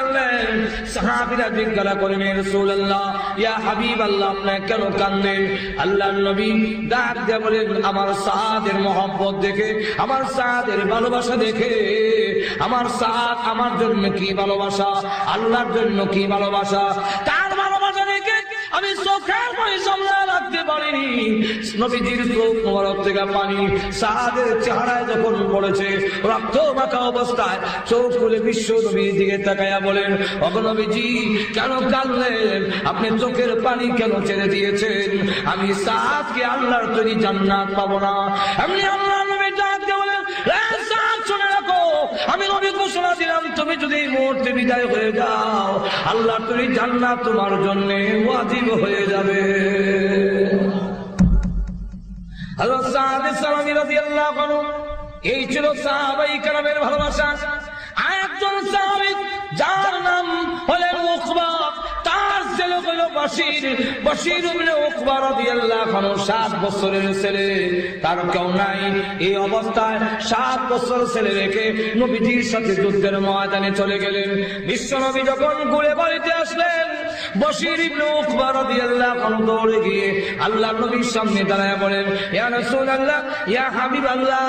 কাঁদলেন। সাহাবীরা জিজ্ঞাসা করেন, ইয়া রাসূলুল্লাহ, ইয়া হাবিবাল্লাহ, আপনি কেন কাঁদেন? আল্লাহর নবী ডাক দিয়ে বলেন, আমার সাদের মহব্বত দেখে, আমার সাদের ভালোবাসা দেখে, আমার সাদ আমার জন্য কি ভালোবাসা, আল্লাহর জন্য কি ভালোবাসা, তার ভালোবাসা দেখে আমি চোখের পানি সামনে রাখতে পারিনি। নবীজির চোখ মোবারক থেকে পানি সাদের চেহারায় যখন পড়েছে, রক্ত মাখা অবস্থায় চোখ খুলে বিশ্ব নবীর দিকে তাকায়া বলেন, ওগো নবীজি, কেন কাঁদলেন? আপনি চোখের পানি কেন ছেড়ে দিয়েছেন? আমি সাদকে আল্লাহর তৈরি জান্নাত পাবো না? এমনি আল্লাহর নবী ডাক দিয়ে বলেন, সাদ শুনে রাখো, আমি নবী ঘোষণা দিলাম, তুমি যদি এই মুহূর্তে বিদায় হয়ে যাও, আল্লাহর তৈরি জান্নাত তোমার জন্য ওয়াজিব হয়ে যাবে। হযরত সাদ সালামী রাদিয়াল্লাহু আনহু, এই ছিল সাহাবায়ে কেরামের ভালোবাসা। আরেকজন সাহাবী যার নাম হলেন উকবা, তার ছেলে হল বশীর। বশীর ইবনে উকবা রাদিয়াল্লাহু আনহু 7 বছরের ছেলে, তার কেউ নাই। এই অবস্থায় 7 বছর ছেলে রেখে নবীজির সাথে যুদ্ধের ময়দানে চলে গেলেন। বিশ্বনবী যখন ঘুরে বাড়িতে আসলেন, বশীর ইবনে উকবা রাদিয়াল্লাহু আনহু দৌড়ে গিয়ে আল্লাহর নবীর সামনে দাঁড়ায় বলেন, ইয়া রাসূলুল্লাহ, ইয়া হাবিবাল্লাহ,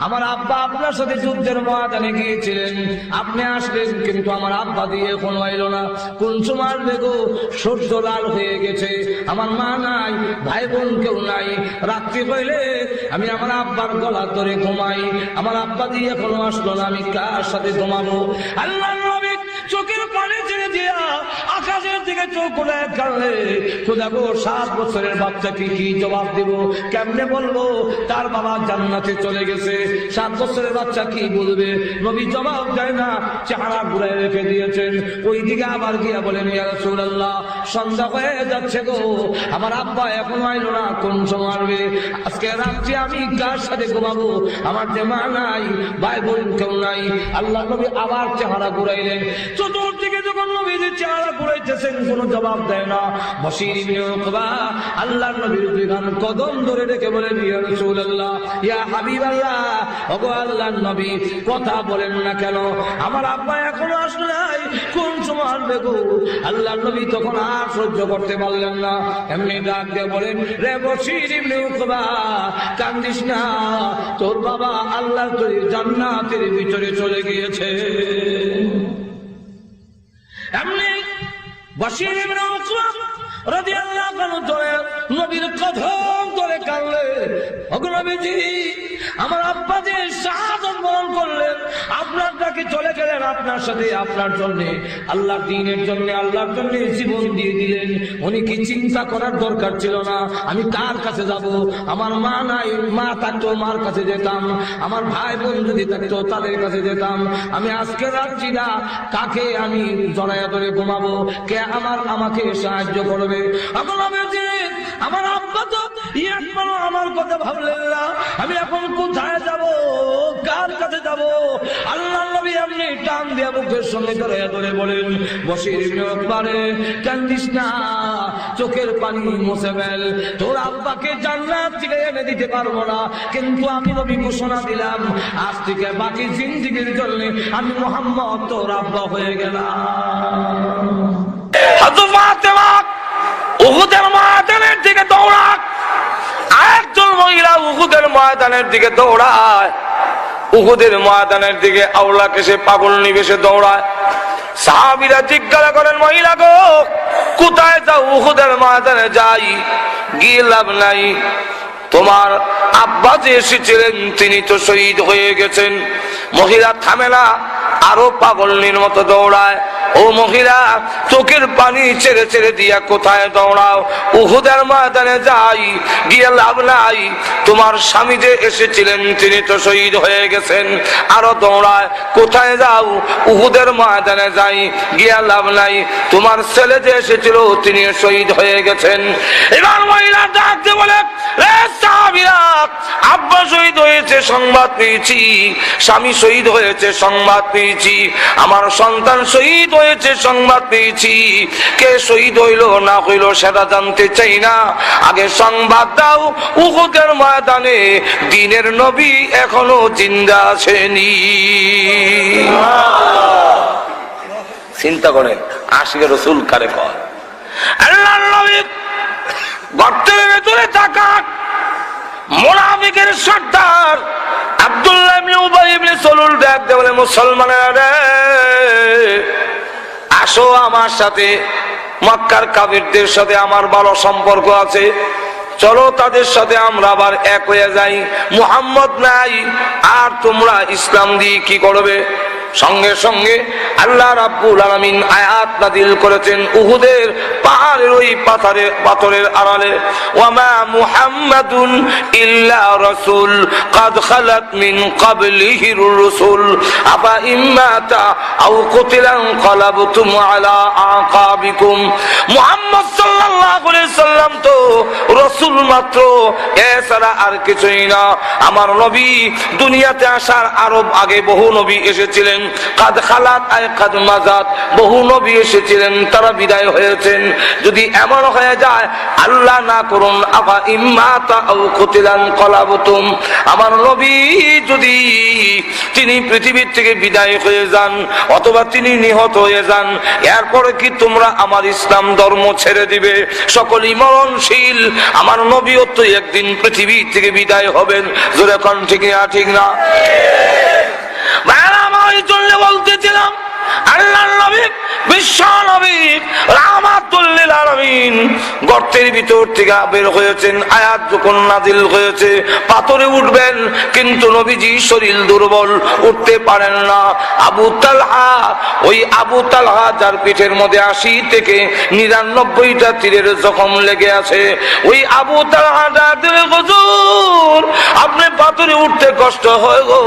আমার আব্বা আপনার সাথে যুদ্ধের ময়দানে গিয়েছিলেন, আপনি আসলেন, কিন্তু আমার আব্বা দিয়ে এখনো এলো না। কোন সময় দেখো সূর্য লাল হয়ে গেছে, আমার মা নাই, ভাই বোন কেউ নাই। রাত্রি হইলে আমি আমার আব্বার গলা ধরে ঘুমাই, আমার আব্বা দিয়ে এখনো আসলো না, আমি কার সাথে ঘুমাবো? আল্লাহর নবী চোখের পানি ছেড়ে দিয়া আকাশের দিকে চোখ খুলে কাঁদলে, খোদা গো, 7 বছরের বাচ্চাকে কি জবাব দেব? কেমনে বলবো তার বাবা জান্নাতে চলে গেছে? 7 বছরের বাচ্চা কি বলবে? নবী জবাব দেয় না, চেহারা ঘুরায় রেখে দিয়েছেন। ওই দিকে আবার গিয়া বলেন, ইয়া রাসূলুল্লাহ, সন্ধ্যা হয়ে যাচ্ছে গো, আমার আব্বা এখনো আইলো না, কোন সময় আসবে? আজকে রাত্রে আমি কার সাথে ঘুমাবো? আমার যে মা নাই, ভাই বোন কেউ নাই। আল্লাহ নবী আবার চেহারা ঘুরাইলেন। চতুর্দিকে যখন নবীর চেহারা ঘুরাইতেছেন, কোনো জবাব দেয় না। বশীর ইবনে উকবা আল্লাহর নবীর দুই কান কদম ধরে রেখে বলেন, ইয়া রাসূলুল্লাহ, ইয়া হাবিবাল্লাহ, ওগো আল্লাহর নবী, কথা বলেন না কেন? আমার আব্বা এখনো আসলে নাই, কোন সময় আসবে গো? আল্লাহর নবী তখন আর সহ্য করতে পারলেন না, এমনি ডাক দিয়ে বলেন, রে বশীর ইবনে উকবা, কান্দিস না, তোর বাবা আল্লাহর তৈরি জান্নাতের ভিতরে চলে গিয়েছে। এমনি বশীর ইবনে উকবা রাদিয়াল্লাহু আনহু নবীর কদম ধরে কাঁদলেন, ওগো নবীজি, আমার আব্বা যে শাহাদাত বরণ করলেন, আপনার ডাকে চলে গেলেন, আপনার সাথে আপনার জন্য, আল্লাহর দ্বীনের জন্য, আল্লাহর জন্য জীবন দিয়ে দিলেন। উনি কি চিন্তা করার দরকার ছিল না আমি কার কাছে যাব? আমার মা নাই, মা থাকতো মার কাছে যেতাম, আমার ভাই বোন যদি থাকতো তাদের কাছে যেতাম। আমি আজকে রাত্রিটা কাকে আমি জড়াইয়া ধরে ঘুমাবো? কে আমাকে সাহায্য করবে? আমার আব্বা তো একবারও আমার কথা ভাবলেন না, আমি এখন কোথায় যাব, কার কাছে যাব? আল্লাহর নবী এমনি টান দিয়া বুকের সঙ্গে জড়াইয়া ধরে বলেন, বশীর ইবনে উকবা রে, কান্দিস না, চোখের পানি মুছে ফেল। তোর আব্বাকে জান্নাত থেকে এনে দিতে পারবো না, কিন্তু আমি নবী ঘোষণা দিলাম, আজ থেকে বাকি জিন্দেগীর জন্য আমি মুহাম্মদ তোর আব্বা হয়ে গেলাম। হযরত ফাতেমা উহুদের ময়দানের দিকে দৌড়ায়, আরেকজন মহিলা উহুদের ময়দানের দিকে দৌড়ায়, উহুদের ময়দানের দিকে আওলাকে সে পাগল নিবেশে দৌড়ায়। সাহাবীরা জিজ্ঞাসা করেন, মহিলা গো, কোথায় যাও? উহুদের ময়দানে যাই, গিয়ে লাভ নাই, তোমার আব্বা যে এসেছিলেন তিনি তো শহীদ হয়ে গেছেন। মহিলা থামে না, আরো পাগলনির মতো দৌড়ায়। ও মহিলা, চোখের পানি ছেড়ে ছেড়ে দিয়া কোথায় দৌড়াও? উহুদের ময়দানে যাই, গিয়ে লাভ নাই, তোমার স্বামী যে এসেছিলেন তিনি তো শহীদ হয়ে গেছেন। আরো দৌড়ায়, কোথায় যাও? উহুদের ময়দানে যাই, গিয়ে লাভ নাই, তোমার ছেলে যে এসেছিল তিনি শহীদ হয়ে গেছেন। এবার মহিলা ডাকতে বলে, রে সাহাবীরা, আব্বা শহীদ হয়েছে সংবাদ পেয়েছি, স্বামী শহীদ হয়েছে সংবাদ পেয়েছি, আমার সন্তান শহীদ হয়েছে সংবাদ পেয়েছি, কে শহীদ হইল না হইল সেটা জানতে চাই না, আগে সংবাদ দাও উহুদের ময়দানে দ্বীনের নবী এখনো জিন্দা আছেনি। চিন্তা করেন আশিকে রসুল কারে কয়। আল্লাহর নবী গর্তের ভেতরে থাকা মুনাফিকের সর্দার আব্দুল্লাহ ইবনে উবাই ইবনে সালুল ডাক দিয়ে বলে, মুসলমানেরা আসো আমার সাথে, মক্কার কাফিরদের সাথে আমার ভালো সম্পর্ক আছে, চলো তাদের সাথে আমরা আবার এক হয়ে যাই। মুহাম্মদ নাই আর তোমরা ইসলাম দিয়ে কি করবে? সঙ্গে সঙ্গে আল্লাহ রাব্বুল আলামিন আয়াত নাযিল করেছেন উহুদের পাহাড়ের ওই পাথরের আড়ালে, ওয়ামা মুহাম্মাদুন ইল্লা রাসূল قد خلت من قبله الرسل أفا إن مات أو قتل انقلبتم على أعقابكم। মুহাম্মদ সাল্লাল্লাহু আলাইহি সাল্লাম তো রাসূল মাত্র, এছাড়া আর কিছুই না। আমার নবী দুনিয়াতে আসার আরো আগে বহু নবী এসেছিলেন, কাদ খালাত আয় কাদ মাজাত, বহু নবী এসেছিলেন, তারা বিদায় হয়েছেন। যদি এমন হয়ে যায়, আল্লাহ না করুন, আফা ইম্মাতা আও কুতিলান কলাবতুম, আমার নবী যদি তিনি পৃথিবীর থেকে বিদায় হয়ে যান অথবা তিনি নিহত হয়ে যান, এরপরে কি তোমরা আমার ইসলাম ধর্ম ছেড়ে দিবে? সকলই মরণশীল, আমার নবীও তো একদিন পৃথিবী থেকে বিদায় হবেন। জোরে কোন ঠিক না? ঠিক না? বলতেছিলাম আল্লাহর নবী বিশ্ব নবী রাহমাতুল লিল আলামিন গর্তের ভিতর থেকে বের হয়েছেন। আয়াত যখন নাযিল হয়েছে পাথরে উঠবেন, কিন্তু নবীজি শরীর দুর্বল, উঠতে পারেন না। আবু তালহা, ওই আবু তালহা যার পিঠের মধ্যে 80 থেকে 99টা তীরের জখম লেগে আছে, ওই আবু তালহা ডাকলেন, হুজুর আপনি পাথরে উঠতে কষ্ট হয় গো।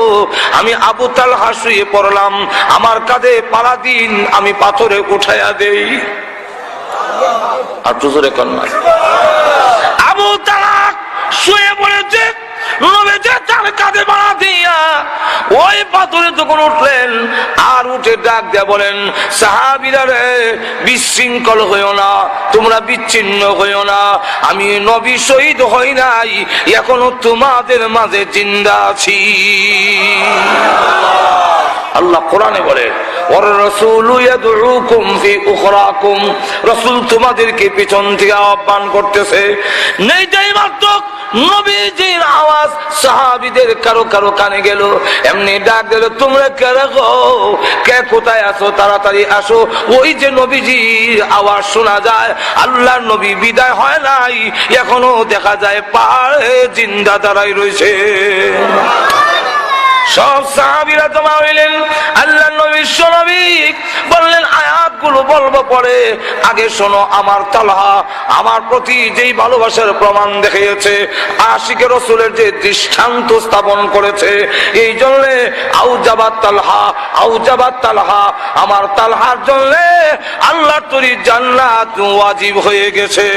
আমি আবু তালহা শুয়ে পড়লাম, আমার কাঁধে পাড়া দিন, আমি পাথরে উঠাইয়া দেই। আর জোরে কন্যা আবু তালহা শুয়ে পড়েছে, তার কাঁধে পাড়া দিয়া ওই পাথরে যখন উঠলেন, আর উঠে ডাক দিয়া বলেন, সাহাবীরা রে, বিশৃঙ্খল হইও না, তোমরা বিচ্ছিন্ন হইও না, আমি নবী শহীদ হই নাই, এখনো তোমাদের মাঝে জিন্দা আছি। আল্লাহ কোরআনে বলে, ওর রাসূলু ইয়াদউকুম ফি উখরাকুম, রাসূল তোমাদেরকে পিছন থেকে আহ্বান করতেছে। নেইটাই মাত্র নবীজির আওয়াজ সাহাবীদের কারো কারো কানে গেল, এমনি ডাক দিল, তোমরা কারা গো, কে কোথায় আছো, তাড়াতাড়ি আসো। ওই যে নবীজির আওয়াজ শোনা যায়, আল্লাহর নবী বিদায় হয় নাই, এখনো দেখা যায় পাহাড়ে জিন্দা দাঁড়াই রয়েছে। সব সাহাবীরা জমা হইলেন, আল্লাহর নবী বিশ্বনবী বললেন, আয়াতগুলো বলবো পরে, আগে শোনো, আমার তালহা আমার প্রতি যেই ভালোবাসার প্রমাণ দেখিয়েছে, আশিকে রাসূলের যে দৃষ্টান্ত স্থাপন করেছে, এই জন্য আউজাবাত তালহা, আমার তালহার জন্য আল্লাহর তৈরি জান্নাত ওয়াজিব হয়ে গেছে।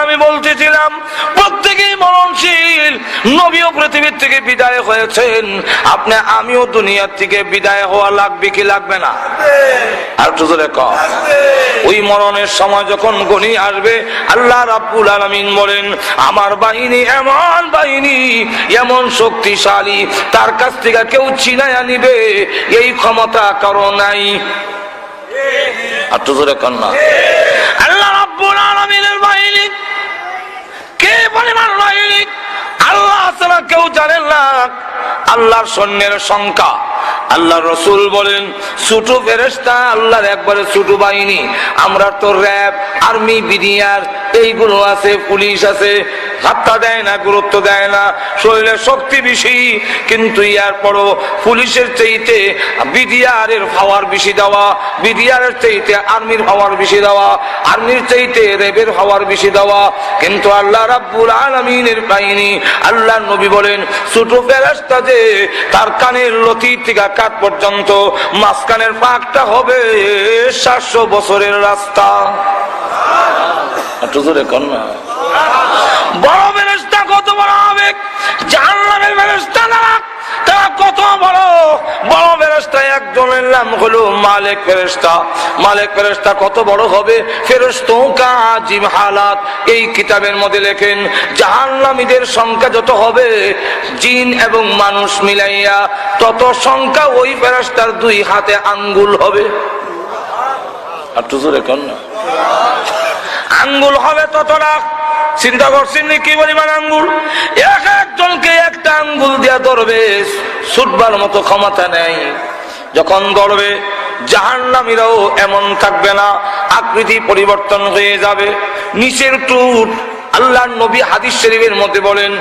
আমি বলতেছিলাম প্রত্যেকেই মরণশীল, নবীও পৃথিবীর থেকে বিদায় হয়েছেন, আপনি আমিও দুনিয়ার থেকে বিদায় হওয়া লাগবে কি লাগবে না? আর একটু জোরে কও। ওই মরণের সময় যখন গনি আসবে, আল্লাহ রাব্বুল আলামিন বলেন, আমার বাহিনী এমন বাহিনী, এমন শক্তিশালী, তার কাছ থেকে কেউ ছিনাইয়া নিবে এই ক্ষমতা কারো নাই। আর একটু জোরে কও না। আল্লাহ রাব্বুল আলামিনের বাহিনী কে পরিমাণ বাহিনী আল্লাহ ছাড়া কেউ জানেন না। আল্লাহর সৈন্যের সংখ্যা, আল্লাহ রসুল বলেন, ছোট ফেরেশতা আল্লাহর একবারে ছোট বাহিনী। আমরা তো র্যাব, আর্মি, বিডিআর এইগুলো আছে, পুলিশ আছে, হাত্তা দেয় না, গুরুত্ব দেয় না, শরীরের শক্তি বেশি, কিন্তু ইয়ার পরও পুলিশের চাইতে বিডিআর এর পাওয়ার বেশি দেওয়া, বিডিআর এর চাইতে আর্মির পাওয়ার বেশি দেওয়া, আর্মির চাইতে র্যাবের পাওয়ার বেশি দেওয়া। কিন্তু আল্লাহ রাব্বুল আলামিনের বাহিনী, আল্লাহর নবী বলেন, ছোট ফেরেশতা যে তার কানের লতি থেকে কাঠ পর্যন্ত মাঝখানের পাকটা হবে 700 বছরের রাস্তা। একটু জোরে কন্যা। বড় ফেরেশতা কত বড় হবে? জাহান্নামের ফেরেশতা তারা কত বড় বড় ফেরেশতা, একজনের নাম হলো মালিক ফেরেশতা। মালিক ফেরেশতা কত বড় হবে? ফেরেশতোं का अजीब हालात এই কিতাবের মধ্যে লেখেন, জাহান্নামীদের সংখ্যা যত হবে জিন এবং মানুষ মিলাইয়া তত সংখ্যা ওই ফেরেশতার 2 হাতে আঙ্গুল হবে। আর তো জোরে কোন না, আঙ্গুল হবে ততটা। চিন্তা করছেন কি পরিমাণ আঙ্গুল? এক একজনকে একটা আঙ্গুল দিয়া ধরবে, ছুটবার মতো ক্ষমতা নেই। যখন ধরবে জাহান্নামীরাও এমন থাকবে না, আকৃতি পরিবর্তন হয়ে যাবে। নিচের টুট আল্লাহর নবী হাদিস শরীফের মধ্যে বলেন,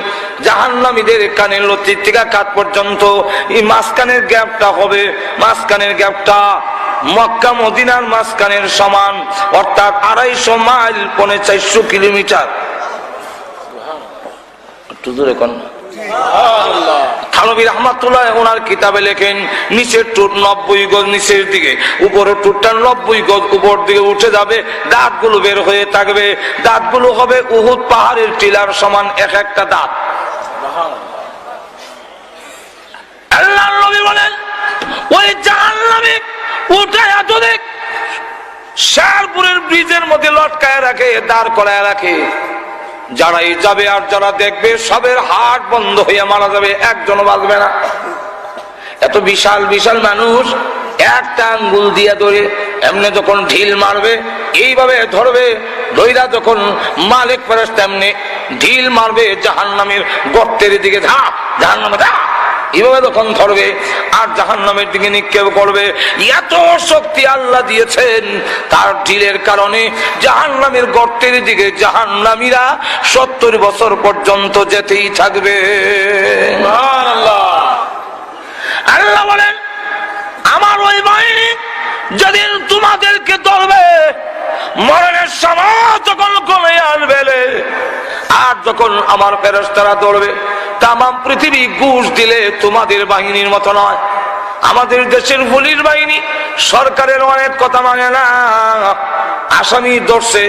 জাহান্নামীদের কানের লতি থেকে কাঁধ পর্যন্ত এই মাঝখানের গ্যাপটা হবে, মাঝখানের গ্যাপটা মক্কা মদিনার মাঝখানের সমান, অর্থাৎ 250 মাইল, 450 কিলোমিটার। থানবী রাহমাতুল্লাহ ওনার কিতাবে লেখেন, নিচের টুট 90 গজ নিচের দিকে, উপরের টুটটা 90 গজ উপর দিকে উঠে যাবে, দাঁতগুলো বের হয়ে থাকবে। দাঁতগুলো হবে উহুদ পাহাড়ের টিলার সমান এক একটা দাঁত। আল্লাহর নবী বলেন, ওই জাহান্নামী উঠায়া যদি শেরপুরের ব্রিজের মধ্যে লটকায় রাখে, দাঁড় করায় রাখে, যারাই যাবে আর যারা দেখবে সবের হাট বন্ধ হয়ে মারা যাবে, একজনও বাঁচবে না। এত বিশাল বিশাল মানুষ একটা আঙ্গুল দিয়ে ধরে এমনি যখন ঢিল মারবে, এইভাবে ধরবে, ধইরা যখন মালিক ফেরেশতা এমনি ঢিল মারবে জাহান্নামের গর্তের দিকে, ধাপ জাহান্নামে ধাপ, এইভাবে যখন ধরবে আর জাহান্নামের দিকে নিক্ষেপ করবে, এত শক্তি আল্লাহ দিয়েছেন তার ঢিলের কারণে জাহান্নামের গর্তের দিকে জাহান্নামীরা 70 বছর পর্যন্ত যেতেই থাকবে। আল্লাহ বলেন, আমার ওই বাহিনী যেদিন তোমাদেরকে ধরবে, মরণের সময় যখন কমে আসবে, আর যখন আমার ফেরেশতারা ধরবে, তামাম পৃথিবী ঘুষ দিলে তোমাদের বাহিনীর মতো নয়। আমাদের দেশের পুলিশ বাহিনী সরকারের অনেক কথা মানে না। আসামি ধরছে,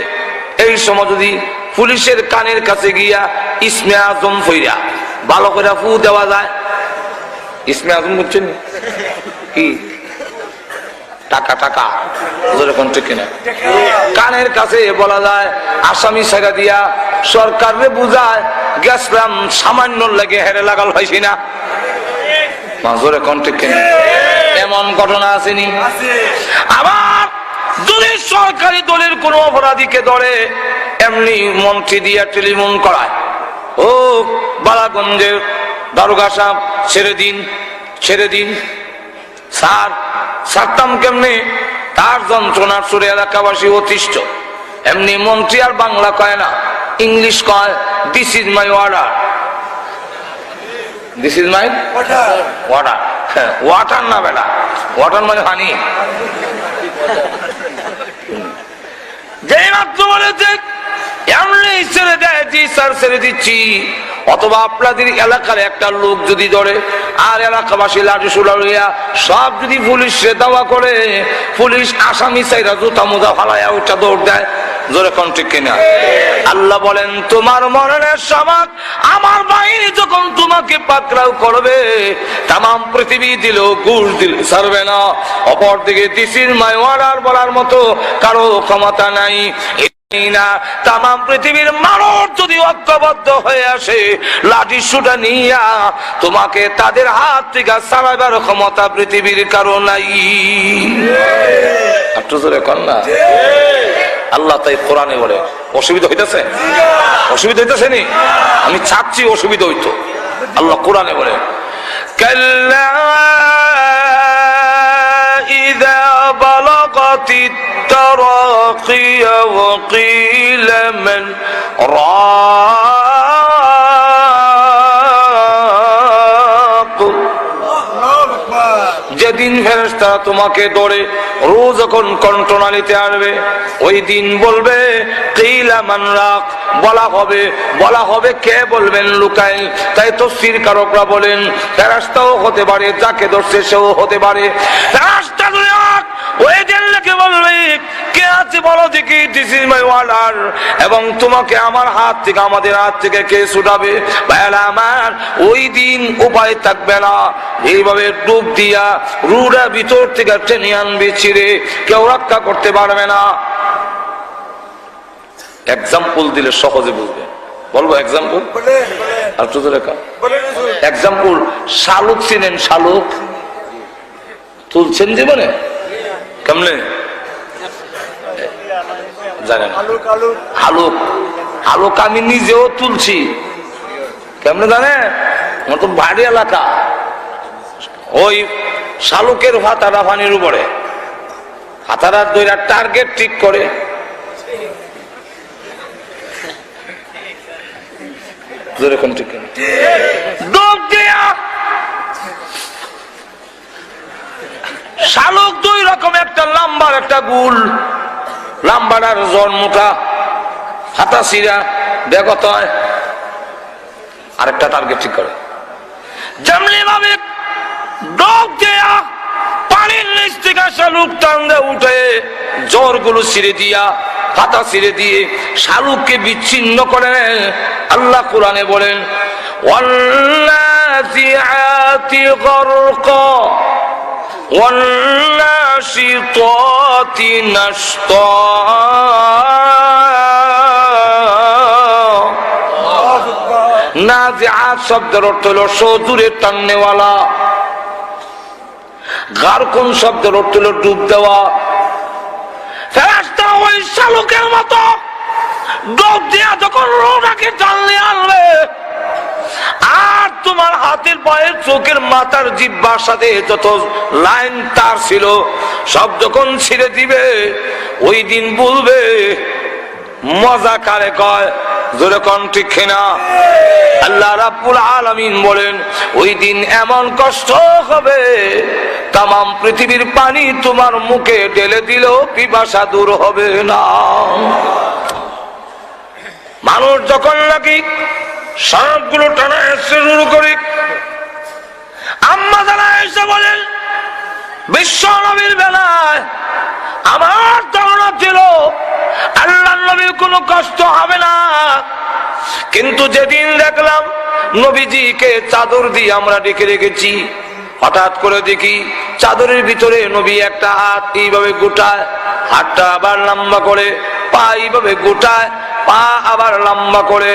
এই সময় যদি পুলিশের কানের কাছে গিয়া ইসমে আজম ফইরা ভালো করে ফু দেওয়া যায়, ইসমে আজম বুঝছেন কি? টাকা টাকা কিনা কানের কাছে বলা যায়, আসামি ছেড়ে দিয়া সরকারে বুঝায় গেছিলাম, সামান্য লেগে হেরে লাগাল হয়েছি না, এমন ঘটনা আসেনি? আবার যদি সরকারি দলের কোন অপরাধীকে ধরে, এমনি মন্ত্রী দিয়া টেলিফোন করায়, ও বালাগঞ্জের দারোগা সাহেব ছেড়ে দিন, ছেড়ে দিন। স্যার ছাড়তাম কেমনে? তার যন্ত্রণার সুরে এলাকাবাসী অতিষ্ঠ। এমনি মন্ত্রী আর বাংলা কয় না, ইংলিশ কয়, this is my order, this is my order. Water না বেটা, ওয়াটার মানে পানি। যেই মাত্র বলেছে এমনি ছেড়ে দেয়, জি স্যার ছেড়ে দিচ্ছি। অথবা আপনাদের এলাকার একটা লোক যদি ধরে আর এলাকাবাসী লাঠি সোলা লইয়া সব যদি পুলিশে দাওয়া করে, পুলিশ আসামি চাইরা জুতা মোজা ফালাইয়া উঠা দৌড় দেয়। জোরে কোন ঠিক কিনা? আল্লাহ বলেন, তোমার মরণের সময় আমার বাহিনী যখন তোমাকে পাকড়াও করবে, তামাম পৃথিবী দিল ঘুষ দিল ছাড়বে না। অপরদিকে দিস ইজ মাই অর্ডার বলার মতো কারো ক্ষমতা নাই। তামাম পৃথিবীর মানুষ যদি ঐক্যবদ্ধ হয়ে আসে, লাঠি সুটা নিয়া তোমাকে তাদের হাত থেকে ছাড়াবার ক্ষমতা পৃথিবীর কারো নাই। আল্লাহ তাই কোরআনে বলে, অসুবিধা হইতেছে? অসুবিধা হইতেছে নি? আমি চাচ্ছি অসুবিধা হইতো। আল্লাহ কোরআনে বলে, কাল্লা ইযা বালাগাতিত তারাকিয়া ওয়া কিলা মান রাক। যেদিন ফেরেশতা তোমাকে ধরে রোজ যখন কণ্ঠনালীতে আসবে, ওই দিন বলবে কিলা মান রাক, বলা হবে কে বলবেন? লুকায়। তাই তাফসীর কারকরা বলেন ফেরেশতাও হতে পারে, যাকে ধরছে সেও হতে পারে। ফেরেশতা ওই দিন লোকে বলবে কে আছে বলো দেখি, দিস ইজ মাই অর্ডার। এবং তোমাকে আমার হাত থেকে, আমাদের হাত থেকে কে ছুটাবে? ভাইরা আমার, ওই দিন উপায় থাকবে না, এইভাবে ডুব দিয়া রুড়া ভিতর থেকে টেনে আনবে, ছিঁড়ে কেউ রক্ষা করতে পারবে না। এক্সাম্পল দিলে সহজে বুঝবে, বলবো এক্সাম্পল? আর তো লেখা এক্সাম্পল, শালুক চিনেন? শালুক তুলছেন জীবনে? কেমনে জানেন? হালুক, হালুক আমি নিজেও তুলছি। কেমনে জানে? আমার তো বাড়ি এলাকা। ওই শালুকের হাতারা পানির উপরে, হাতারা দুইটা টার্গেট ঠিক করে, শালুক দুই রকম, একটা লাম্বার একটা গুল। লাম্বাটার জ্বর মোটা, হাতা সিরা বেগত হয়, আরেকটা টার্গেট ঠিক করে। যেমনি ভাবে ডোক দেয়া পানির নিচ থেকে শালুক টান দিয়ে উঠে জ্বর গুলো ছিঁড়ে দিয়া, হাতা ছিঁড়ে দিয়ে শালুককে বিচ্ছিন্ন করে। আল্লাহ কোরআনে বলেন, ওয়াল্লাযিআতি গরকা ওয়ান্নাশিতাতি নাশতা। নাজিআত শব্দের অর্থ হলো সজুরে টাননেওয়ালা। গারকুন শব্দের অর্থ হলো ডুব দেওয়া। ফেরেশতা ওই শালুকের মতো ডুব দিয়া যখন রোনাকে টানলে আনবে, আর তোমার হাতের পায়ের চোখের মাথার জিহ্বার সাথে যত লাইন তার ছিল সব যখন ছিঁড়ে দিবে, ওই দিন বলবে মজা কারে কয়, জোরে কোন ঠিক না? আল্লাহ রাব্বুল আলামিন বলেন, ওই দিন এমন কষ্ট হবে, তামাম পৃথিবীর পানি তোমার মুখে ঢেলে দিলেও পিপাসা দূর হবে না। মানুষ যখন নাকি সবগুলো টানা শুরু করে, আম্মা জানা এসে বলেন, বিশ্ব নবীর বেলায় আমার ধারণা ছিল আল্লাহর নবীর কোনো কষ্ট হবে না, কিন্তু যেদিন দেখলাম নবীজিকে চাদর দিয়ে আমরা ডেকে রেখেছি, হঠাৎ করে দেখি চাদরের ভিতরে নবী একটা হাত এইভাবে গোটায়, হাতটা আবার লম্বা করে, পা এইভাবে গোটায়, পা আবার লম্বা করে।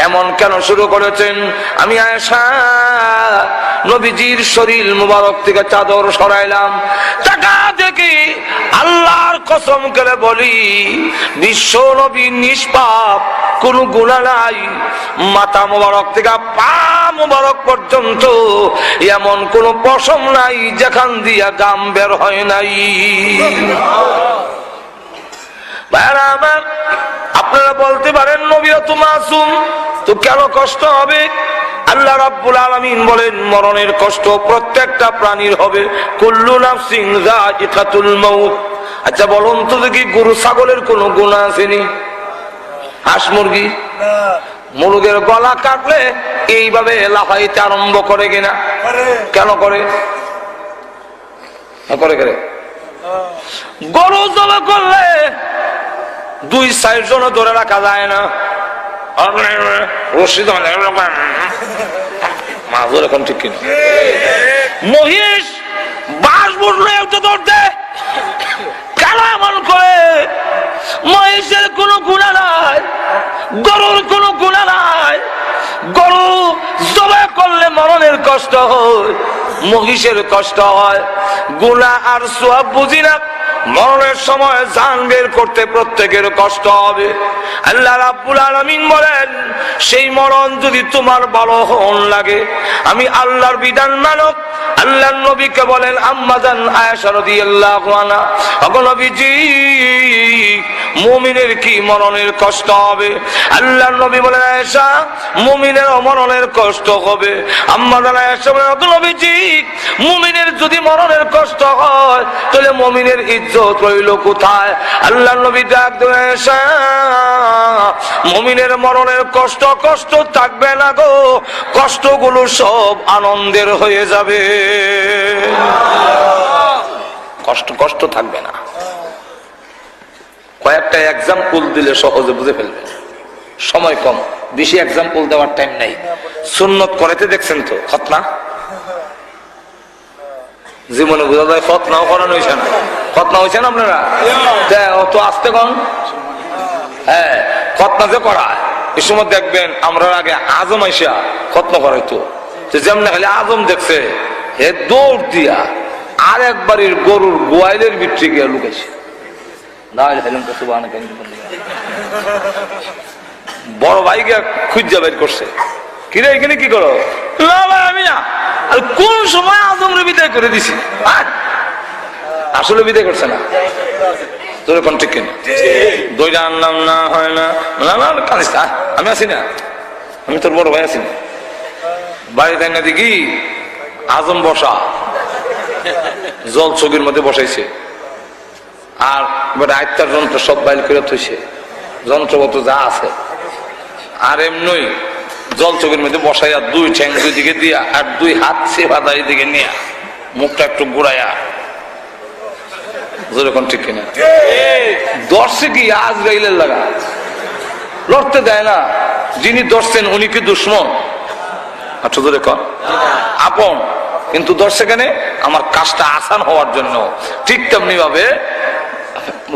এমন কেন শুরু করেছেন? আমি আয়েশা নবীজির শরীর মুবারক থেকে চাদর সরাইলাম, টাকা দেখি আল্লাহর কসম করে বলি, বিশ্ব নবী নিষ্পাপ, কোন গুনাহ নাই, মাথা মুবারক থেকে পা মুবারক পর্যন্ত এমন কোন পশম নাই যেখান দিয়া গাম বের হয় নাই। ভাইরা আমার, আপনারা বলতে পারেন নবীরা তো মাসুম, তো কেন কষ্ট হবে? আল্লাহ রাব্বুল আলামিন বলেন, মরণের কষ্ট প্রত্যেকটা প্রাণীর হবে, কুল্লু নাফসিন যায়িকাতুল মাউত। আচ্ছা বলুন তো দেখি, গরু ছাগলের কোনো গুনাহ আসেনি? হাঁস মুরগি মুরগের গলা কাটলে এইভাবে লাফাইতে আরম্ভ করে কিনা? কেন করে? করে করে গরু জবা করলে 2-4 জন ধরে রাখা যায় না, রশি মাঝুর এখন ঠিক কিনা? মহিষ বাস বুঝলে ধরতে কেন এমন করে? মহিষের কোনো গুনাহ নাই, গরুর কোনো গুনাহ নাই। গরু জবাই করলে মরণের কষ্ট হয়, মহিষের কষ্ট হয়। গুনাহ আর সওয়াব বুঝি না, মরণের সময় জান বের করতে প্রত্যেকের কষ্ট হবে। আল্লাহ রাব্বুল আলামিন বলেন, সেই মরণ যদি তোমার ভালো হন লাগে, আমি আল্লাহর বিধান মানক। আল্লাহর নবীকে বলেন, আম্মা জান আয়েশা রাদিয়াল্লাহু আনহা, ওগো নবীজি, মুমিনের কি মরণের কষ্ট হবে? আল্লাহর নবী বলেন, আয়েশা, মুমিনের মরণের কষ্ট হবে। আম্মা জান আয়েশা বলেন, ওগো নবীজি, মুমিনের যদি মরণের কষ্ট হয়, তাহলে মুমিনের ইজ্জত রইল কোথায়? আল্লাহর নবী ডাক দেন, আয়েশা, মুমিনের মরণের কষ্ট কষ্ট থাকবে না গো, কষ্টগুলো সব আনন্দের হয়ে যাবে, কষ্ট কষ্ট থাকবে না। কয়েকটা এক্সাম্পল দিলে সহজে বুঝে ফেলবেন, সময় কম, বেশি এক্সাম্পল দেওয়ার টাইম নাই। সুন্নত করাইতে দেখছেন তো খতনা, জীবনে বোঝা যায় খতনাও করানো হয়েছে না। খতনা হয়েছে না আপনারা? তো আসতে কন। হ্যাঁ, খতনা যে করায় এই সময় দেখবেন আমরা আগে আজম আইসা খতনা করাইতো, যেমন খালি আজম দেখছে হে দৌড় দিয়া আর একবারের গরুর গোয়াইলের ভিতরে গিয়া লুকাইছে। বড় ভাইকে খুঁজা বের করছে, কিরে এখানে কি করো? না ভাই আমি না। আর কোন সময় আজমরে বিদায় করে দিছি? আসলে বিদায় করছে না, তোর এখন ঠিক কিনা? দইটা আনলাম না, হয় না, না না কানিস না, আমি আছি না, আমি তোর বড় ভাই আছি না। বাড়িতে না দেখি আজম বসা জল চোখের মধ্যে বসাইছে, আর আয়ত্তার যন্ত্র সব বাইল করে থইছে, যন্ত্রপত্র যা আছে, আর এমনই জল চোখের মধ্যে বসাইয়া দুই ঠ্যাং দুই দিকে দিয়া আর দুই হাত সেবা দাঁড়িয়ে দিকে নিয়ে মুখটা একটু ঘুরাইয়া, যেরকম ঠিক কিনা? দর্শে কি আজরাইলের লাগা লড়তে দেয় না, যিনি দর্শেন উনি কি দুশ্মন? আচ্ছা যেরকম আপন, কিন্তু দর্শে কেন? আমার কাজটা আসান হওয়ার জন্য। ঠিক তেমনি ভাবে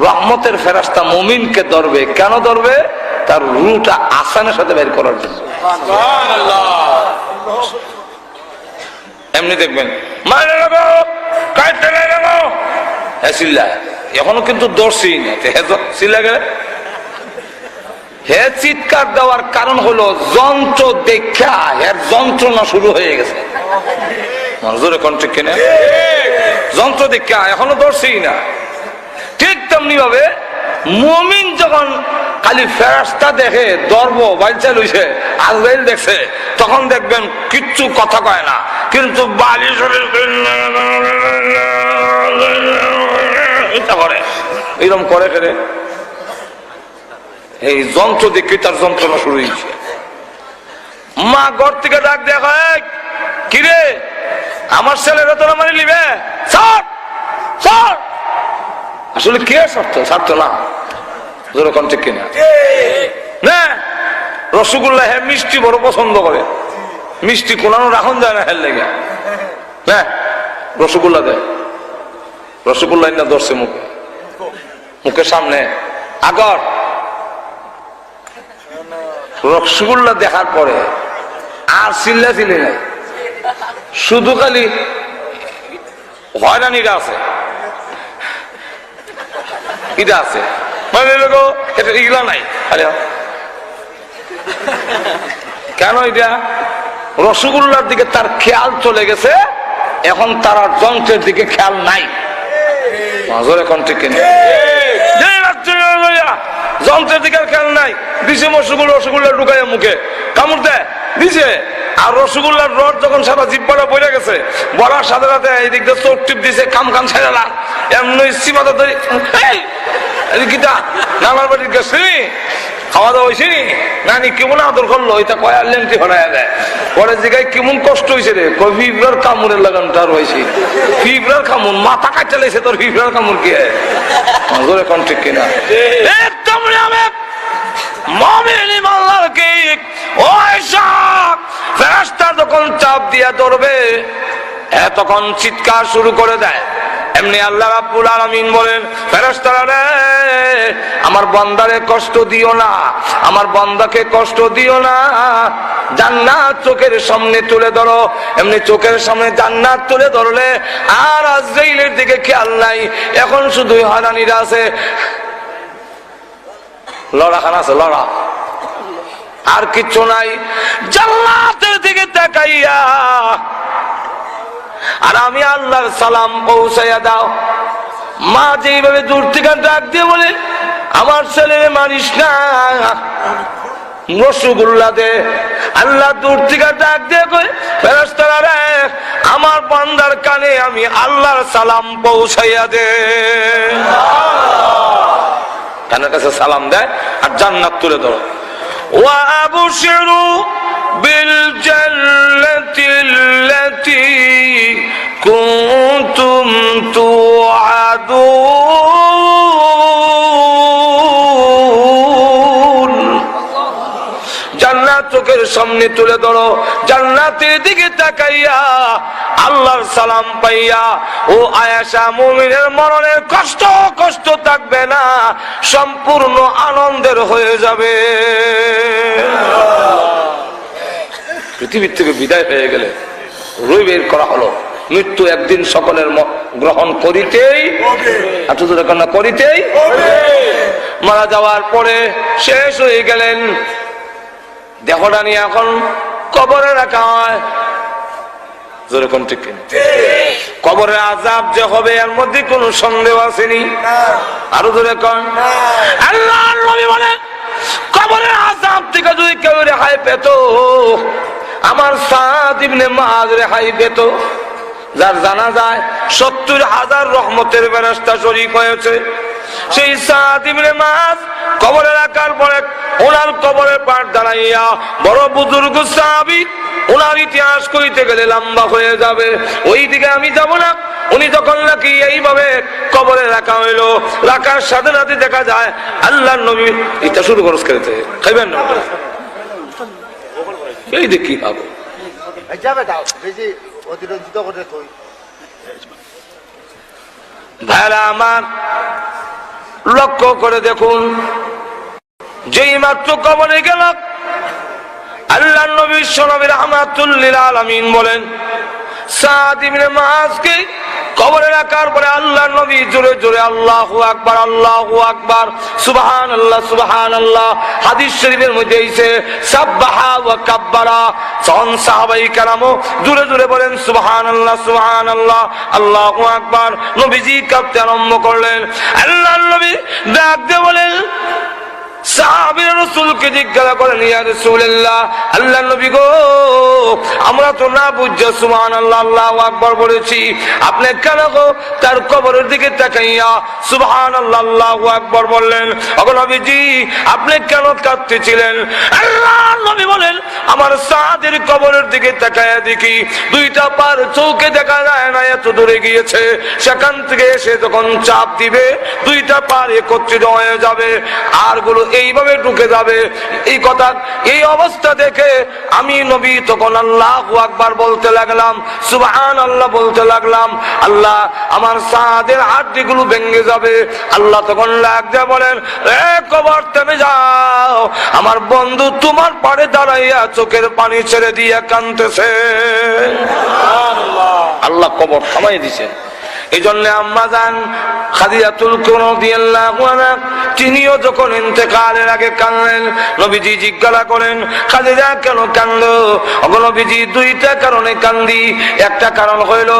রহমতের ফেরেশতা মুমিনকে ধরবে, কেন ধরবে? তার রুটা আসানের সাথে বের করার জন্য। এমনি দেখবেন এখনো কিন্তু দর্শি না, হে চিৎকার দেওয়ার কারণ হলো যন্ত্র দেখা এর যন্ত্রণা শুরু হয়ে গেছে। মনজুরে কন্ট্রিক কিনে যন্ত্র দেখা এখনো দর্শি না। ঠিক তেমনি ভাবে মুমিন যখন খালি ফেরেশতা দেখে দর্ব বাইচা লইছে, আজরাইল দেখছে, তখন দেখবেন কিচ্ছু কথা কয় না, কিন্তু বালিশ করে এরকম করে ফেলে। এই যন্ত্র দেখে তার যন্ত্রণা শুরু হয়েছে। মা ঘর থেকে ডাক দেখা, কিরে আমার ছেলেরা তোরা মানি লিবে, আসলে কে ছাড়তো? ছাড়তো না, যেরকম ঠিক কিনা? না রসগোল্লা হ্যাঁ মিষ্টি বড় পছন্দ করে, মিষ্টি কোনানো রাখন যায় না হের লেগে, হ্যাঁ রসগোল্লা দেয়, রসগোল্লা না ধরছে মুখে, মুখের সামনে আগর রসগোল্লা দেখার পরে আর চিল্লা চিল্লি নাই, শুধু খালি হয়রানিটা আছে, এটা আছে মানে এটা এগুলা নাই। কেন? এটা রসগোল্লার দিকে তার খেয়াল চলে গেছে, এখন তার আর যন্ত্রের দিকে খেয়াল নাই। এখন ঠিক কিনা? যন্ত্রের দিকে খেয়াল নাই, দিছে রসগোল্লা ঢুকাইয়া মুখে কামড় দেয় দিছে, আর রসগোল্লার রড যখন সারা জিব্বাটা বইরে গেছে, বলার সাথে সাথে এই দিক দিয়ে চোখ টিপ দিছে, কাম কাম ছেড়ে এমনি সীমাটা ধরে গীতা নানার বাড়ির গেছি, খাওয়া দাওয়া হয়েছি, নানি কেমন আদর করলো, এটা কয় আর লেন্টি হরাইয়া দেয়। পরে জিগায় কেমন কষ্ট হয়েছে রে, ফিবরার কামড়ের লাগানটা রয়েছে, ফিবরার কামড় মাথা কাটতে লেগেছে তোর, ফিবরার কামড় কি এখন ঠিক কিনা? একদম ফেরেশতা যখন চাপ দিয়া ধরবে তখন চিৎকার শুরু করে দেয়। এমনি আল্লাহ রাব্বুল আলামিন বলেন, ফেরেশতারা রে আমার বান্দারে কষ্ট দিও না, আমার বান্দাকে কষ্ট দিও না, জান্নাত চোখের সামনে তুলে ধরো। এমনি চোখের সামনে জান্নাত তুলে ধরলে আর আজরাইলের দিকে খেয়াল নাই, এখন শুধু হারানিরা আছে, লড়াখানা আছে, লড়া আর কিচ্ছু নাই। জান্নাতের দিকে তাকাইয়া আর আমি আল্লাহর সালাম পৌঁছাইয়া দাও। মা যেইভাবে দূর থেকে ডাক দিয়ে বলে, আমার ছেলেরে মারিস না, রসগোল্লা দে। আল্লাহ দূর থেকে ডাক দিয়ে কই, ফেরেশতারা রে আমার বান্দার কানে আমি আল্লাহর সালাম পৌঁছাইয়া দে। কানের কাছে সালাম দেয় আর জান্নাত তুলে ধরো। ওয়া আবশিরু বিল জান্নাতিল্লাতী কুনতুম তুআদুন। চোখের সামনে তুলে ধরো, জান্নাতের দিকে তাকাইয়া আল্লাহর সালাম পাইয়া ও আয়েশা মুমিনের মরণের কষ্ট থাকবে না, সম্পূর্ণ আনন্দের হয়ে যাবে। পৃথিবীর থেকে বিদায় হয়ে গেলে রুই বের করা হলো, মৃত্যু একদিন সকলের গ্রহণ করিতেই করিতেই মারা যাওয়ার পরে শেষ হয়ে গেলেন, দেহটা নিয়ে এখন কবরে রাখা হয়। যেরকম ঠিক কবরের আযাব যে হবে এর মধ্যে কোনো সন্দেহ আসেনি। আরো জোরে কোন আল্লাহর নবী বলেন, কবরের আযাব থেকে যদি কেউ রেহাই পেত, আমার সাদ ইবনে মুআয রেহাই পেত, যার জানা যায় 70,000 রহমতের ফেরেশতা শরীক হয়েছে। সেই সাদ ইবনে মুআয কবরে রাখার পরে ওনার কবরের পার দাঁড়াইয়া বড় বুজুর্গ সাহাবী, ওনার ইতিহাস কইতে গেলে লম্বা হয়ে যাবে, ওই দিকে আমি যাব না। উনি যখন নাকি এইভাবে কবরে রাখা হইলো, রাখার সাথে সাথে দেখা যায় আল্লাহর নবী এটা শুরু করস করতে খাইবেন না, এই দেখি পাবো ভাইরা আমার, লক্ষ্য করে দেখুন, যেই মাত্র কবরে গেল আল্লাহর নবী বিশ্বনবী রাহমাতুল লিল আলামিন বলেন, সাদ ইবনে মুআযকে কবরে রাখার পরে আল্লাহর নবী জোরে জোরে আল্লাহু আকবার, আল্লাহু আকবার, সুবহানাল্লাহ, সুবহানাল্লাহ। হাদিস শরীফের মধ্যে এসেছে সাব্বাহা ওয়া কাব্বারা, সাহাবায়ে কেরামও জোরে জোরে বলেন সুবহানাল্লাহ, সুবহানাল্লাহ, আল্লাহু আকবার। নবীজি কাঁপতে আরম্ভ করলেন। আল্লাহর নবী ডাক দিয়ে বলেন, সাহাবীরা রাসূলকে জিজ্ঞাসা করেন, ইয়া রাসূলুল্লাহ, আল্লাহর নবী গো, আমরা তো না বুঝে সুবহানাল্লাহ, আল্লাহু আকবার বলেছি, আপনি কেন গো তার কবরের দিকে তাকাইয়া সুবহানাল্লাহ, আল্লাহু আকবার বললেন? ওগো নবীজি, আপনি কেন কাঁদতেছিলেন? আল্লাহর নবী বলেন, আমার সাদের কবরের দিকে তাকাইয়া দেখি দুইটা পার চৌকে দেখা যায় না, এত দূরে গিয়েছে, সেখান থেকে এসে যখন চাপ দিবে দুইটা পার একত্রিত হয়ে যাবে, আর গুলো এইভাবে ঢুকে যাবে। এই কথা, এই অবস্থা দেখে আমি নবী তখন আল্লাহু আকবার বলতে লাগলাম, সুবহানাল্লাহ বলতে লাগলাম। আল্লাহ, আমার সাদের হাড্ডিগুলো ভেঙে যাবে। আল্লাহ তখন লাগ দিয়ে বলেন, এ কবর থেমে যাও, আমার বন্ধু তোমার পাড়ে দাঁড়াইয়া চোখের পানি ছেড়ে দিয়ে কাঁদতেছে। আল্লাহ কবর থামাই দিছেন। এই জন্য আম্মা জান খাদিজাতুল কুবরা রাদিয়াল্লাহু আনহা, তিনিও যখন ইন্তেকালের আগে কাঁদলেন, নবীজি জিজ্ঞাসা করেন, খাদিজা কেন কাঁদো? ওগো নবীজি, দুইটা কারণে কান্দি, একটা কারণ হইল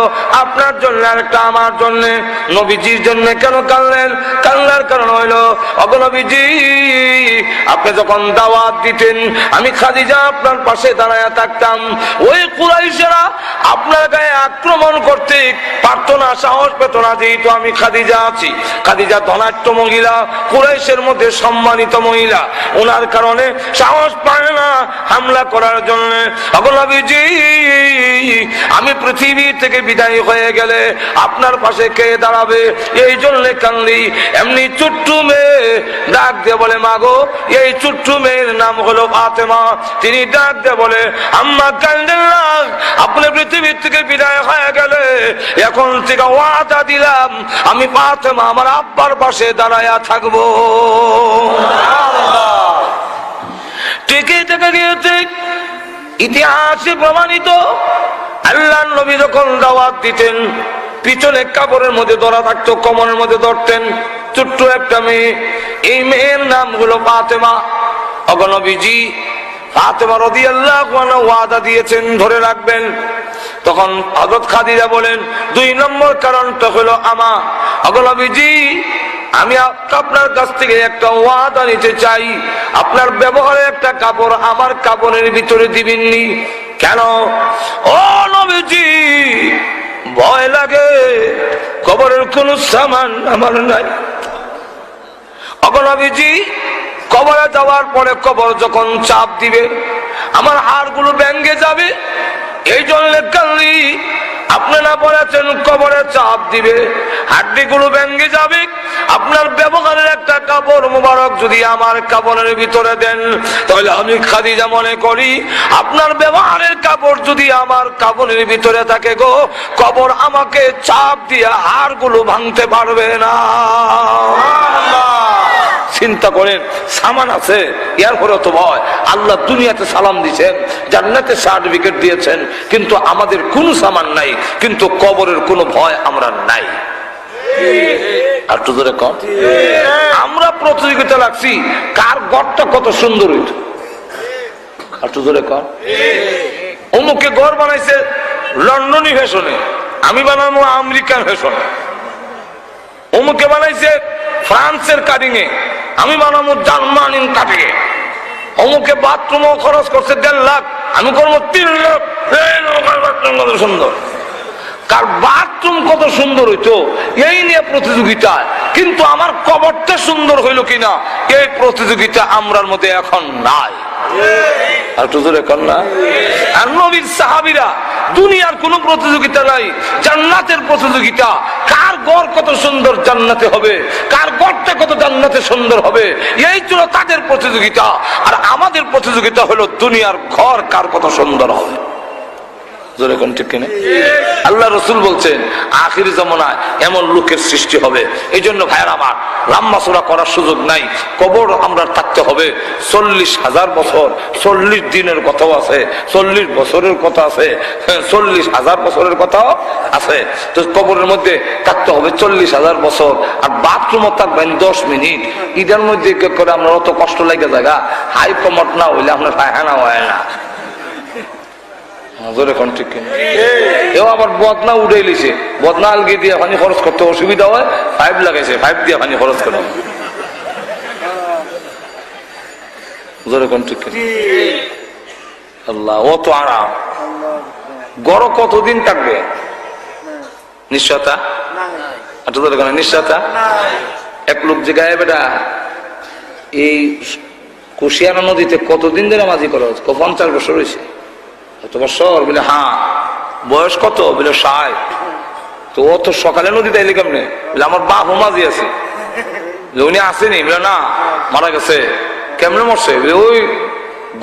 আপনার জন্য, আরেকটা আমার জন্য। নবীজির জন্য কেন কাঁদলেন? কান্নার কারণ হইল, ওগো নবীজি, আপনি যখন দাওয়াত দিতেন আমি খাদিজা আপনার পাশে দাঁড়ায়া থাকতাম, ওই কুরাইশেরা আপনার গায়ে আক্রমণ করতে পারত না, সাহস পেত না, যেহেতু আমি খাদিজা আছি। খাদিজা ধনাঢ্য মহিলা, কুরাইশের মধ্যে সম্মানিত মহিলা, ওনার কারণে সাহস পায় না হামলা করার জন্য। ওগো নবীজি, আমি পৃথিবী থেকে বিদায় হয়ে গেলে আপনার পাশে কে দাঁড়াবে? এই জন্য কান্দি। এমনি ছোট্ট মেয়ে ডাক দিয়ে বলে, মাগো, এই ছোট্ট মেয়ের নাম হলো ফাতেমা। তিনি ডাক দিয়ে বলে, আম্মা কান্দেন না, আপনি পৃথিবী থেকে বিদায় হয়ে গেলে এখন থেকে ওয়াদা দিলাম আমি ফাতেমা আমার আব্বার পাশে দাঁড়ায়া থাকবো। টিকে থেকে গিয়েছে, ইতিহাসে প্রমাণিত। আল্লাহর নবী যখন দাওয়াত দিতেন, পিছনে কাপড়ের মধ্যে ধরা থাকতো, কোমরের মধ্যে ধরতেন ছোট্ট একটা মেয়ে, এই মেয়ের নাম হলো ফাতেমা। ওগো নবীজি, ফাতেমা রাদিয়াল্লাহু আনহা ওয়াদা দিয়েছেন, ধরে রাখবেন। তখন হযরত খাদিজা বলেন, দুই নম্বর কারণটা হলো আমা, ওগো নবীজি, আমি আপনার কাছ থেকে একটা ওয়াদা নিতে চাই, আপনার ব্যবহারে একটা কাপড় আমার কাপড়ের ভিতরে দিবেননি। কেন? ও নবীজি, ভয় লাগে, কবরের কোন সামান আমার নাই। ওগো নবীজি, কবরে যাওয়ার পরে কবর যখন চাপ দিবে আমার হাড়গুলো ভেঙে যাবে, এই জন্য কান্দি। আপনি না বলেছেন কবরে চাপ দিবে, হাড্ডিগুলো ভেঙে যাবে। আপনার ব্যবহারের একটা কাপড় মুবারক যদি আমার কাপড়ের ভিতরে দেন, তাহলে আমি খাদিজা মনে করি আপনার ব্যবহারের কাপড় যদি আমার কাপড়ের ভিতরে থাকে গো, কবর আমাকে চাপ দিয়ে হাড়গুলো ভাঙতে পারবে না। চিন্তা করেন, সামান আছে এরপরে তো ভয়। আল্লাহ দুনিয়াতে সালাম দিয়েছেন, জান্নাতে সার্টিফিকেট দিয়েছেন, কিন্তু আমাদের কোনো সামান নাই, কিন্তু কবরের কোনো ভয় আমরা নাই। আর তো ধরে কম আমরা প্রতিযোগিতা লাগছি কার ঘরটা কত সুন্দর হইত। আর তো ধরে কম অমুকে ঘর বানাইছে লন্ডনী ফ্যাশনে, আমি বানাবো আমেরিকান ফ্যাশনে। অমুকে বানাইছে ফ্রান্সের কাটিং এ, আমি বানাবো জার্মানির কাটিং এ। অমুকে বাথরুমও খরচ করছে 1.5 লাখ, আমি করবো 3 লাখ। কত সুন্দর, কার বাথরুম কত সুন্দর হইতো এই নিয়ে প্রতিযোগিতা। কিন্তু আমার কবরটা সুন্দর হইল কিনা এই প্রতিযোগিতা আমরার মধ্যে এখন নাই। আর তো জোরে কর না। আর নবীর সাহাবীরা দুনিয়ার কোন প্রতিযোগিতা নাই, জান্নাতের প্রতিযোগিতা। কার ঘর কত সুন্দর জান্নাতে হবে, কার ঘরটা কত জান্নাতে সুন্দর হবে, এই ছিল তাদের প্রতিযোগিতা। আর আমাদের প্রতিযোগিতা হলো দুনিয়ার ঘর কার কত সুন্দর হবে। জোরে কোন ঠিক কিনা? আল্লাহ রসুল বলছেন আখির জামানায় এমন লোকের সৃষ্টি হবে। এই জন্য ভাইয়ের আমার লাম্বা করার সুযোগ নাই। কবর আমরা থাকতে হবে 40,000 বছর, 40 দিনের কথাও আছে, 40 বছরের কথা আছে, 40,000 বছরের কথাও আছে। তো কবরের মধ্যে থাকতে হবে 40,000 বছর। আর বাথরুমও থাকবেন 10 মিনিট। ঈদের মধ্যে করে আমরা অত কষ্ট লাগে জায়গা হাই কমট না হইলে আপনার পায়খানা হয় না। এও আবার বদনা উঠে লিছে, বদনা আলগি দিয়ে পানি খরচ করতে অসুবিধা হয়, 5 লাগাইছে, 5 দিয়ে পানি খরচ করে। আল্লাহ ও তো আরাম। গড় কতদিন থাকবে? নিশ্চয়তা নিশ্চয়তা। এক লোক জায়গায় বেটা এই কুশিয়ানা নদীতে কতদিন ধরে মাঝি করা হচ্ছে? 50 বছর হয়েছে। বছর বলে হ্যাঁ। বয়স কত? বলে 60। তো ও তো সকালে নদীতে এলি কেমনে? বলে আমার বাপ মাঝি আছে। উনি আসেনি? বলে না, মারা গেছে। কেমনে মরছে? ওই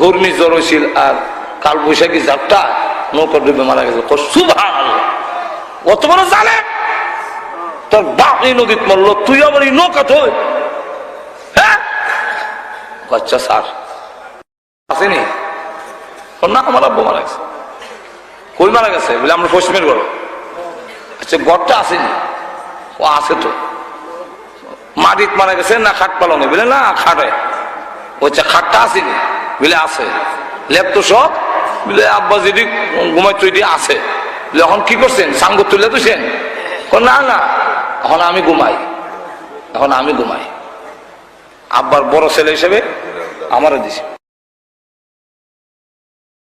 ঘূর্ণি জ্বর হয়েছিল আর কাল বৈশাখী ঝাপটা নৌকা ডুবে মারা গেছে। সুবহানাল্লাহ, অত বড় জালে তোর বাপ এই নদীতে মরলো, তুই আবার এই নৌকা তো? হ্যাঁ আচ্ছা স্যার আসেনি? না, আমার আব্বু মারা গেছে। কই মারা গেছে? বলে আমরা পশ্চিমের ঘর। আচ্ছা ঘরটা আসেনি? ও আছে তো। মাটিত মারা গেছে না খাট পালনে? বলে না, খাটে। আচ্ছা খাটটা আসেনি? বলে আছে। লেপ তো সব? বলে আব্বা যদি ঘুমাই তৈরি আছে। বলে এখন কি করছেন? সাঙ্গ তুলে তুছেন? না না, এখন আমি ঘুমাই, এখন আমি ঘুমাই। আব্বার বড় ছেলে হিসেবে আমারও দিছে।